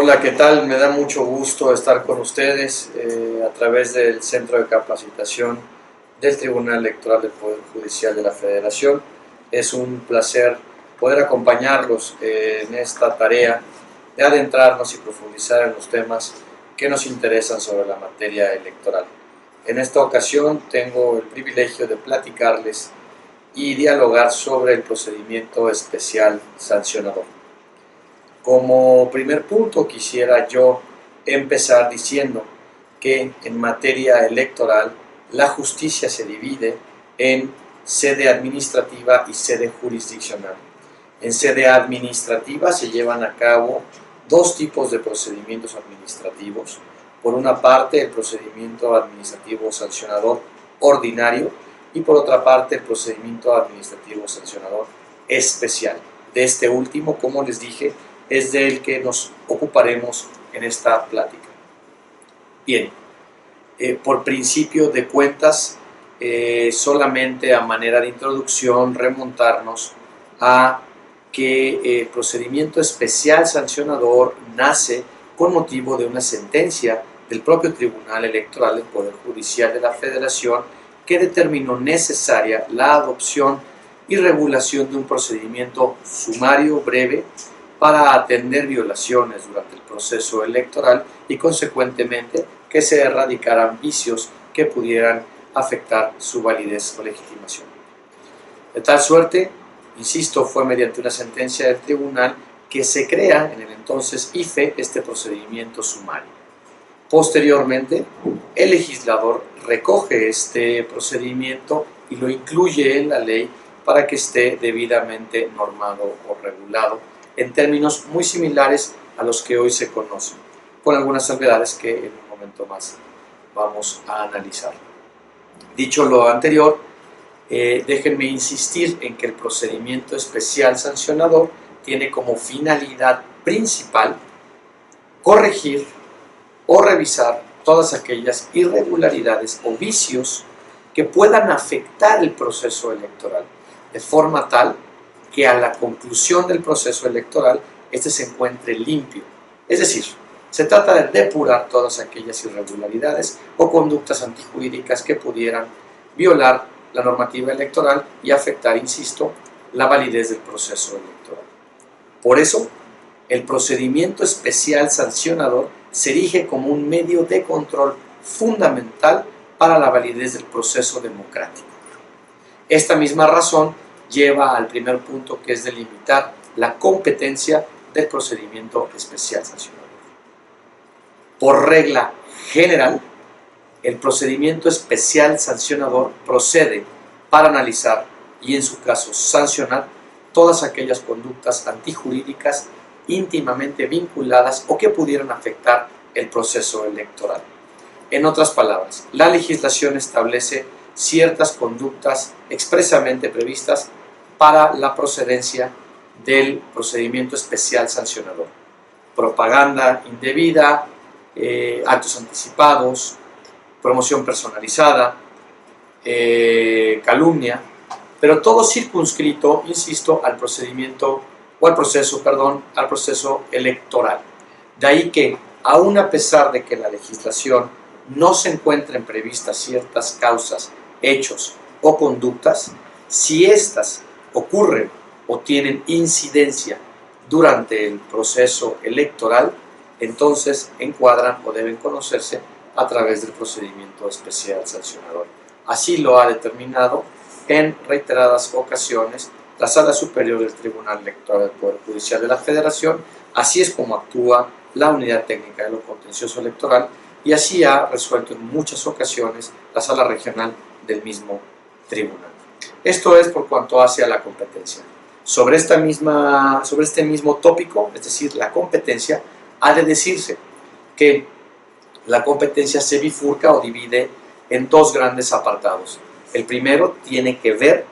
Hola, ¿qué tal? Me da mucho gusto estar con ustedes a través del Centro de Capacitación del Tribunal Electoral del Poder Judicial de la Federación. Es un placer poder acompañarlos en esta tarea de adentrarnos y profundizar en los temas que nos interesan sobre la materia electoral. En esta ocasión tengo el privilegio de platicarles y dialogar sobre el procedimiento especial sancionador. Como primer punto quisiera yo empezar diciendo que en materia electoral la justicia se divide en sede administrativa y sede jurisdiccional. En sede administrativa se llevan a cabo dos tipos de procedimientos administrativos. Por una parte, el procedimiento administrativo sancionador ordinario y por otra parte, el procedimiento administrativo sancionador especial. De este último, como les dije, es del que nos ocuparemos en esta plática. Bien, por principio de cuentas, solamente a manera de introducción, remontarnos a que el procedimiento especial sancionador nace con motivo de una sentencia del propio Tribunal Electoral del Poder Judicial de la Federación que determinó necesaria la adopción y regulación de un procedimiento sumario breve para atender violaciones durante el proceso electoral y consecuentemente que se erradicaran vicios que pudieran afectar su validez o legitimación. De tal suerte, insisto, fue mediante una sentencia del tribunal que se crea en el entonces IFE este procedimiento sumario. Posteriormente, el legislador recoge este procedimiento y lo incluye en la ley para que esté debidamente normado o regulado en términos muy similares a los que hoy se conocen, con algunas salvedades que en un momento más vamos a analizar. Dicho lo anterior, déjenme insistir en que el procedimiento especial sancionador tiene como finalidad principal corregir o revisar todas aquellas irregularidades o vicios que puedan afectar el proceso electoral, de forma tal que a la conclusión del proceso electoral este se encuentre limpio. Es decir, se trata de depurar todas aquellas irregularidades o conductas antijurídicas que pudieran violar la normativa electoral y afectar, insisto, la validez del proceso electoral. Por eso, el procedimiento especial sancionador se erige como un medio de control fundamental para la validez del proceso democrático. Esta misma razón lleva al primer punto, que es delimitar la competencia del procedimiento especial sancionador. Por regla general, el procedimiento especial sancionador procede para analizar y, en su caso, sancionar todas aquellas conductas antijurídicas íntimamente vinculadas o que pudieran afectar el proceso electoral. En otras palabras, la legislación establece ciertas conductas expresamente previstas para la procedencia del procedimiento especial sancionador. Propaganda indebida, actos anticipados, promoción personalizada, calumnia, pero todo circunscrito, insisto, al procedimiento o al proceso electoral. De ahí que, aun a pesar de que en la legislación no se encuentren previstas ciertas causas, hechos o conductas, si éstas ocurren o tienen incidencia durante el proceso electoral, entonces encuadran o deben conocerse a través del procedimiento especial sancionador. Así lo ha determinado en reiteradas ocasiones la Sala Superior del Tribunal Electoral del Poder Judicial de la Federación. Así es como actúa la Unidad Técnica de lo Contencioso Electoral y así ha resuelto en muchas ocasiones la Sala Regional del mismo tribunal. Esto es por cuanto hace a la competencia. Sobre este mismo tópico, es decir, la competencia, ha de decirse que la competencia se bifurca o divide en dos grandes apartados. El primero tiene que ver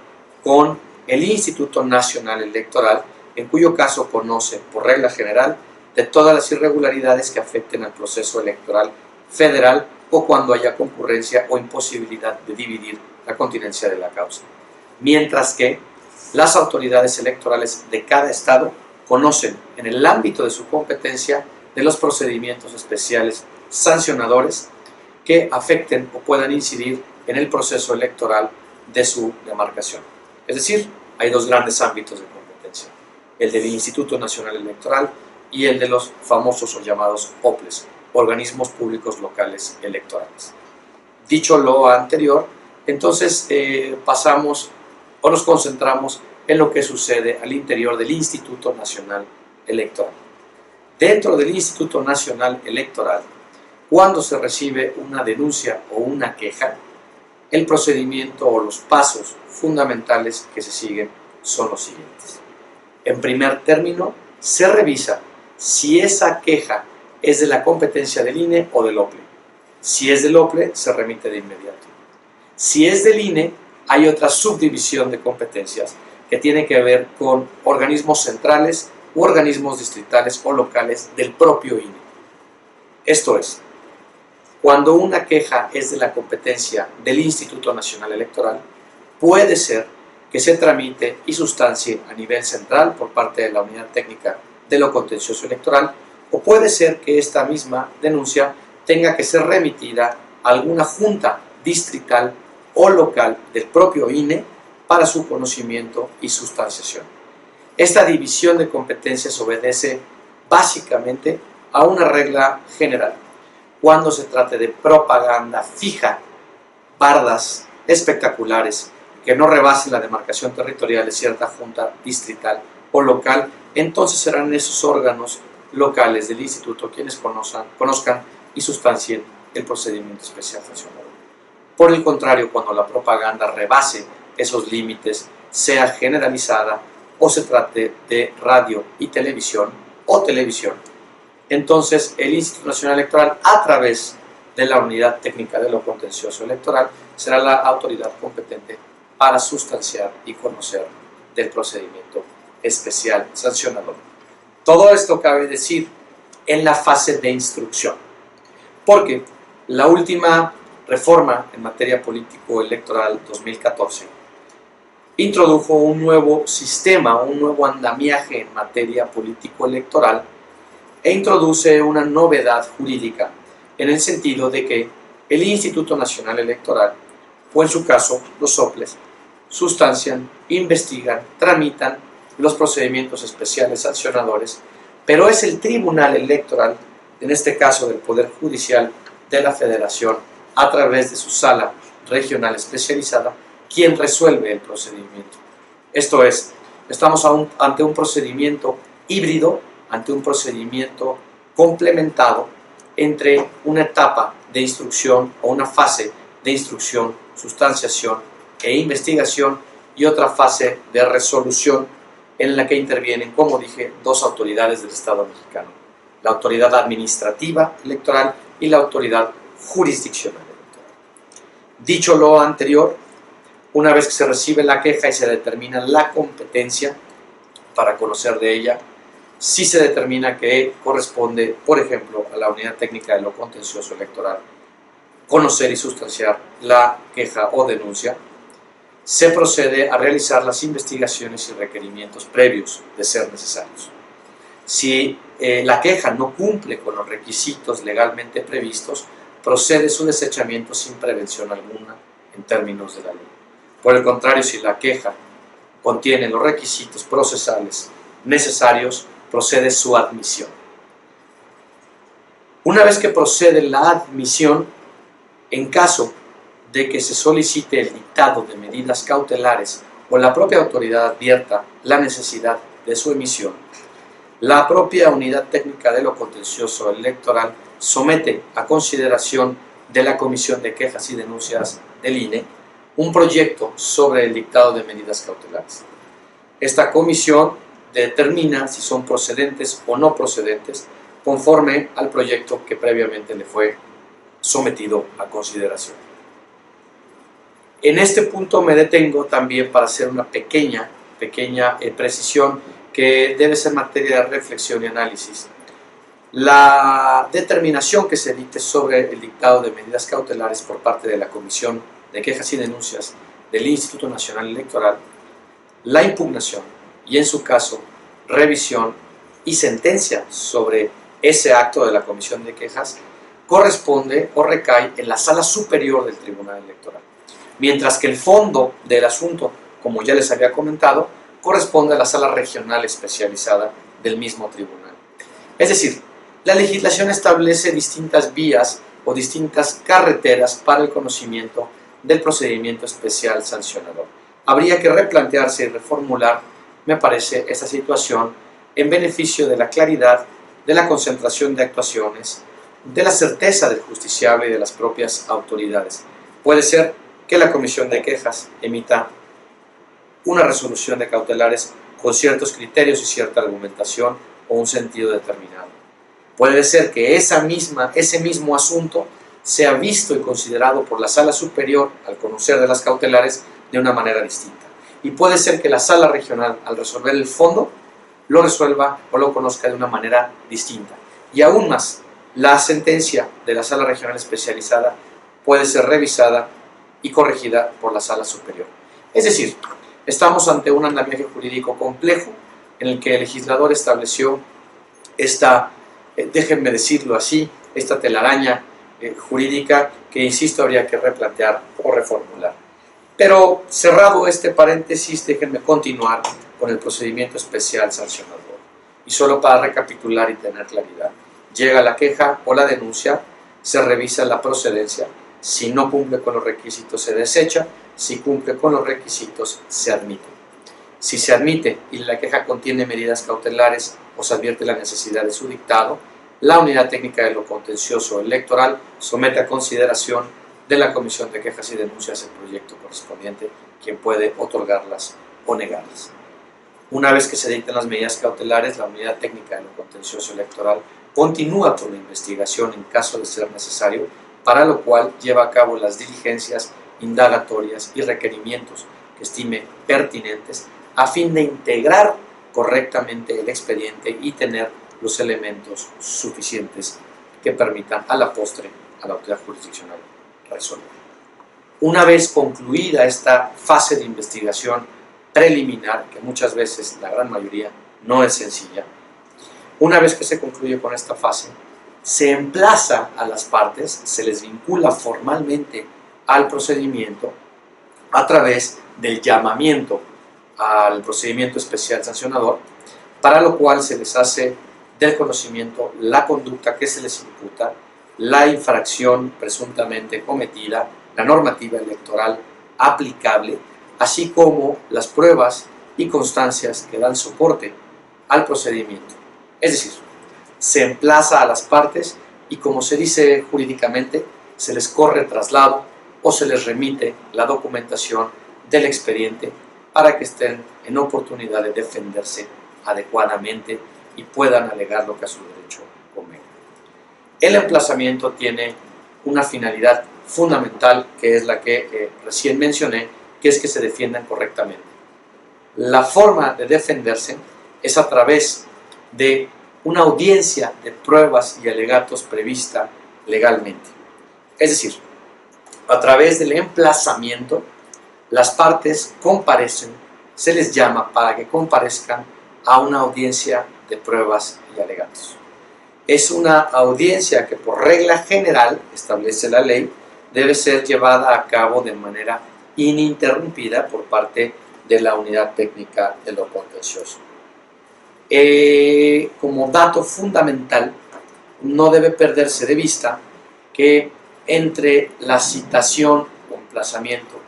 con el Instituto Nacional Electoral, en cuyo caso conoce, por regla general, de todas las irregularidades que afecten al proceso electoral federal o cuando haya concurrencia o imposibilidad de dividir la continencia de la causa. Mientras que las autoridades electorales de cada estado conocen en el ámbito de su competencia de los procedimientos especiales sancionadores que afecten o puedan incidir en el proceso electoral de su demarcación. Es decir, hay dos grandes ámbitos de competencia, el del Instituto Nacional Electoral y el de los famosos o llamados OPLES, Organismos Públicos Locales Electorales. Dicho lo anterior, entonces pasamos o nos concentramos en lo que sucede al interior del Instituto Nacional Electoral. Dentro del Instituto Nacional Electoral, cuando se recibe una denuncia o una queja, el procedimiento o los pasos fundamentales que se siguen son los siguientes. En primer término, se revisa si esa queja es de la competencia del INE o del OPLE. Si es del OPLE, se remite de inmediato. Si es del INE, hay otra subdivisión de competencias que tiene que ver con organismos centrales u organismos distritales o locales del propio INE. Esto es, cuando una queja es de la competencia del Instituto Nacional Electoral, puede ser que se tramite y sustancie a nivel central por parte de la Unidad Técnica de lo Contencioso Electoral, o puede ser que esta misma denuncia tenga que ser remitida a alguna junta distrital o local del propio INE para su conocimiento y sustanciación. Esta división de competencias obedece básicamente a una regla general. Cuando se trate de propaganda fija, bardas espectaculares que no rebasen la demarcación territorial de cierta junta distrital o local, entonces serán esos órganos locales del instituto quienes conozcan y sustancien el procedimiento especial sancionador. Por el contrario, cuando la propaganda rebase esos límites, sea generalizada o se trate de radio y televisión o televisión, entonces el Instituto Nacional Electoral, a través de la Unidad Técnica de lo Contencioso Electoral, será la autoridad competente para sustanciar y conocer del procedimiento especial sancionador. Todo esto cabe decir en la fase de instrucción, porque la última reforma en materia político-electoral 2014 introdujo un nuevo sistema, un nuevo andamiaje en materia político-electoral e introduce una novedad jurídica en el sentido de que el Instituto Nacional Electoral, o en su caso los OPLES, sustancian, investigan, tramitan los procedimientos especiales sancionadores, pero es el Tribunal Electoral, en este caso del Poder Judicial de la Federación, a través de su sala regional especializada, quien resuelve el procedimiento. Esto es, estamos ante un procedimiento híbrido, ante un procedimiento complementado entre una etapa de instrucción o una fase de instrucción, sustanciación e investigación y otra fase de resolución en la que intervienen, como dije, dos autoridades del Estado mexicano, la autoridad administrativa electoral y la autoridad jurisdiccional electoral. Dicho lo anterior, una vez que se recibe la queja y se determina la competencia para conocer de ella, si se determina que corresponde, por ejemplo, a la Unidad Técnica de lo Contencioso Electoral conocer y sustanciar la queja o denuncia, se procede a realizar las investigaciones y requerimientos previos de ser necesarios. Si la queja no cumple con los requisitos legalmente previstos, procede su desechamiento sin prevención alguna en términos de la ley. Por el contrario, si la queja contiene los requisitos procesales necesarios, procede su admisión. Una vez que procede la admisión, en caso de que se solicite el dictado de medidas cautelares o la propia autoridad advierta la necesidad de su emisión, la propia Unidad Técnica de lo Contencioso Electoral somete a consideración de la Comisión de Quejas y Denuncias del INE un proyecto sobre el dictado de medidas cautelares. Esta comisión determina si son procedentes o no procedentes conforme al proyecto que previamente le fue sometido a consideración. En este punto me detengo también para hacer una pequeña precisión que debe ser materia de reflexión y análisis. La determinación que se dicte sobre el dictado de medidas cautelares por parte de la Comisión de Quejas y Denuncias del Instituto Nacional Electoral, la impugnación y en su caso revisión y sentencia sobre ese acto de la comisión de quejas corresponde o recae en la sala superior del Tribunal Electoral, mientras que el fondo del asunto, como ya les había comentado, corresponde a la sala regional especializada del mismo tribunal. Es decir, la legislación establece distintas vías o distintas carreteras para el conocimiento del procedimiento especial sancionador. Habría que replantearse y reformular, me parece, esta situación en beneficio de la claridad, de la concentración de actuaciones, de la certeza del justiciable y de las propias autoridades. Puede ser que la comisión de quejas emita una resolución de cautelares con ciertos criterios y cierta argumentación o un sentido determinado. Puede ser que ese mismo asunto sea visto y considerado por la sala superior al conocer de las cautelares de una manera distinta. Y puede ser que la sala regional, al resolver el fondo, lo resuelva o lo conozca de una manera distinta. Y aún más, la sentencia de la sala regional especializada puede ser revisada y corregida por la sala superior. Es decir, estamos ante un andamiaje jurídico complejo en el que el legislador estableció esta, déjenme decirlo así, esta telaraña jurídica que, insisto, habría que replantear o reformular. Pero cerrado este paréntesis, déjenme continuar con el procedimiento especial sancionador. Y solo para recapitular y tener claridad. Llega la queja o la denuncia, se revisa la procedencia, si no cumple con los requisitos se desecha, si cumple con los requisitos se admite. Si se admite y la queja contiene medidas cautelares o se advierte la necesidad de su dictado, la Unidad Técnica de lo Contencioso Electoral somete a consideración de la Comisión de Quejas y Denuncias el proyecto correspondiente, quien puede otorgarlas o negarlas. Una vez que se dictan las medidas cautelares, la Unidad Técnica de lo Contencioso Electoral continúa con la investigación en caso de ser necesario, para lo cual lleva a cabo las diligencias indagatorias y requerimientos que estime pertinentes a fin de integrar correctamente el expediente y tener los elementos suficientes que permitan a la postre a la autoridad jurisdiccional resolver. Una vez concluida esta fase de investigación preliminar, que muchas veces, la gran mayoría, no es sencilla, una vez que se concluye con esta fase, se emplaza a las partes, se les vincula formalmente al procedimiento a través del llamamiento al procedimiento especial sancionador, para lo cual se les hace del conocimiento la conducta que se les imputa, la infracción presuntamente cometida, la normativa electoral aplicable, así como las pruebas y constancias que dan soporte al procedimiento. Es decir, se emplaza a las partes y, como se dice jurídicamente, se les corre traslado o se les remite la documentación del expediente para que estén en oportunidad de defenderse adecuadamente y puedan alegar lo que a su derecho convenga. El emplazamiento tiene una finalidad fundamental, que es la que recién mencioné, que es que se defiendan correctamente. La forma de defenderse es a través de una audiencia de pruebas y alegatos prevista legalmente. Es decir, a través del emplazamiento, las partes comparecen, se les llama para que comparezcan a una audiencia de pruebas y alegatos. Es una audiencia que, por regla general, establece la ley, debe ser llevada a cabo de manera ininterrumpida por parte de la Unidad Técnica de lo Contencioso. Como dato fundamental, no debe perderse de vista que entre la citación o emplazamiento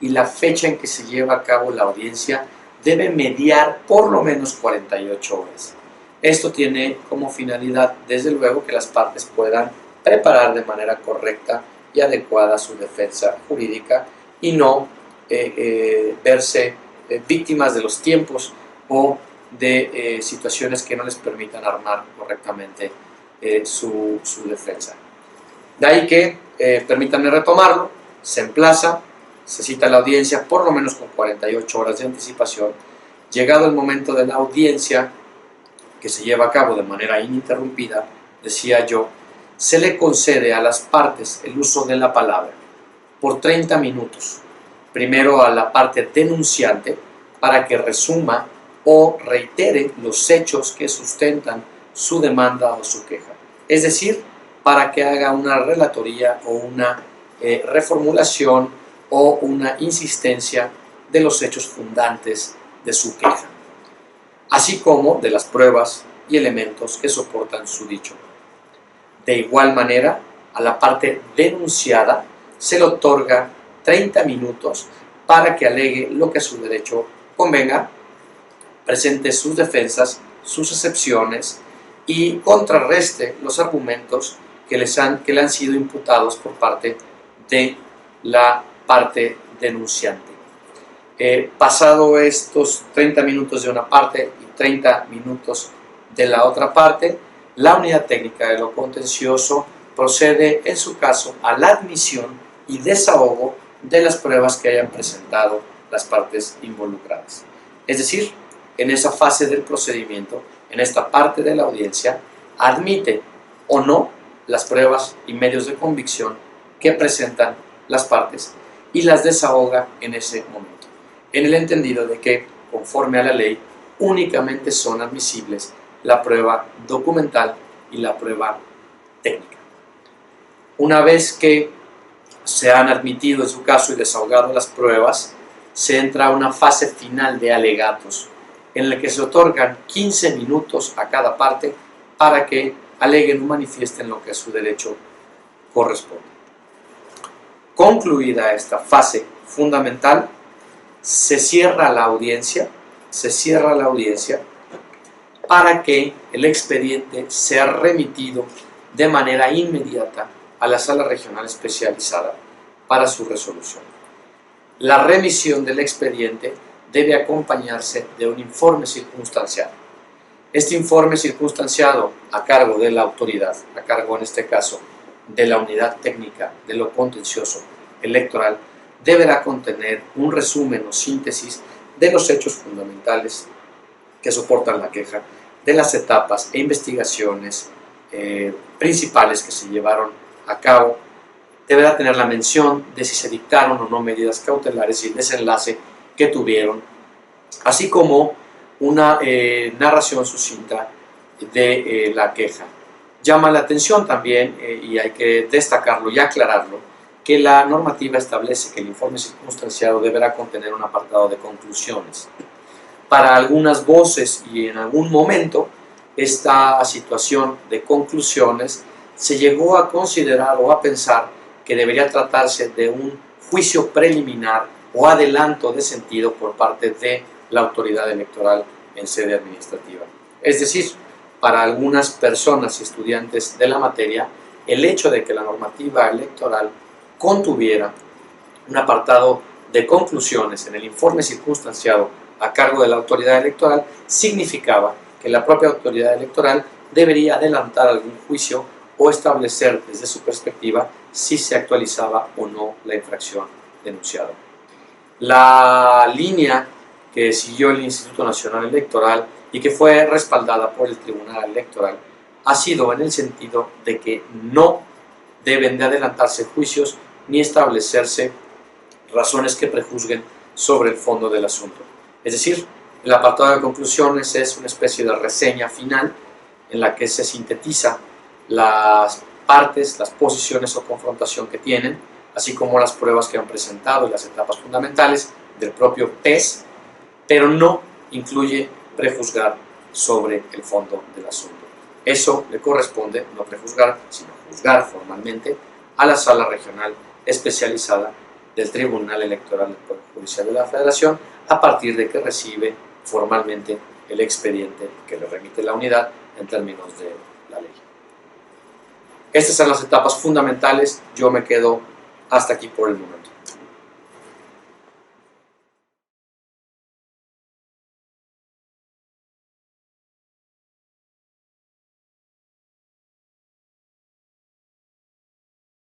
y la fecha en que se lleva a cabo la audiencia debe mediar por lo menos 48 horas. Esto tiene como finalidad, desde luego, que las partes puedan preparar de manera correcta y adecuada su defensa jurídica y no verse víctimas de los tiempos o de situaciones que no les permitan armar correctamente su defensa. De ahí que, permítanme retomarlo, se emplaza, se cita la audiencia por lo menos con 48 horas de anticipación. Llegado el momento de la audiencia, que se lleva a cabo de manera ininterrumpida, decía yo, se le concede a las partes el uso de la palabra por 30 minutos. Primero a la parte denunciante para que resuma o reitere los hechos que sustentan su demanda o su queja. Es decir, para que haga una relatoría o una reformulación o una insistencia de los hechos fundantes de su queja, así como de las pruebas y elementos que soportan su dicho. De igual manera, a la parte denunciada se le otorga 30 minutos para que alegue lo que a su derecho convenga, presente sus defensas, sus excepciones y contrarreste los argumentos que le han sido imputados por parte de la parte denunciante. Pasado estos 30 minutos de una parte y 30 minutos de la otra parte, la unidad técnica de lo contencioso procede en su caso a la admisión y desahogo de las pruebas que hayan presentado las partes involucradas. Es decir, en esa fase del procedimiento, en esta parte de la audiencia, admite o no las pruebas y medios de convicción que presentan las partes y las desahoga en ese momento, en el entendido de que, conforme a la ley, únicamente son admisibles la prueba documental y la prueba técnica. Una vez que se han admitido en su caso y desahogado las pruebas, se entra a una fase final de alegatos, en la que se otorgan 15 minutos a cada parte para que aleguen o manifiesten lo que a su derecho corresponde. Concluida esta fase fundamental, se cierra la audiencia para que el expediente sea remitido de manera inmediata a la Sala Regional Especializada para su resolución. La remisión del expediente debe acompañarse de un informe circunstanciado. Este informe circunstanciado a cargo de la autoridad, a cargo en este caso de la unidad técnica de lo contencioso electoral, deberá contener un resumen o síntesis de los hechos fundamentales que soportan la queja, de las etapas e investigaciones principales que se llevaron a cabo. Deberá tener la mención de si se dictaron o no medidas cautelares y el desenlace que tuvieron, así como una narración sucinta de la queja. Llama la atención también, y hay que destacarlo y aclararlo, que la normativa establece que el informe circunstanciado deberá contener un apartado de conclusiones. Para algunas voces y en algún momento, esta situación de conclusiones se llegó a considerar o a pensar que debería tratarse de un juicio preliminar o adelanto de sentido por parte de la autoridad electoral en sede administrativa. Es decir, para algunas personas y estudiantes de la materia, el hecho de que la normativa electoral contuviera un apartado de conclusiones en el informe circunstanciado a cargo de la autoridad electoral significaba que la propia autoridad electoral debería adelantar algún juicio o establecer desde su perspectiva si se actualizaba o no la infracción denunciada. La línea que siguió el Instituto Nacional Electoral y que fue respaldada por el Tribunal Electoral ha sido en el sentido de que no deben de adelantarse juicios ni establecerse razones que prejuzguen sobre el fondo del asunto. Es decir, el apartado de conclusiones es una especie de reseña final en la que se sintetiza las partes, las posiciones o confrontación que tienen, así como las pruebas que han presentado y las etapas fundamentales del propio test, pero no incluye prejuzgar sobre el fondo del asunto. Eso le corresponde, no prejuzgar, sino juzgar formalmente a la Sala Regional Especializada del Tribunal Electoral del Poder Judicial de la Federación a partir de que recibe formalmente el expediente que le remite la unidad en términos de la ley. Estas son las etapas fundamentales, yo me quedo hasta aquí por el momento.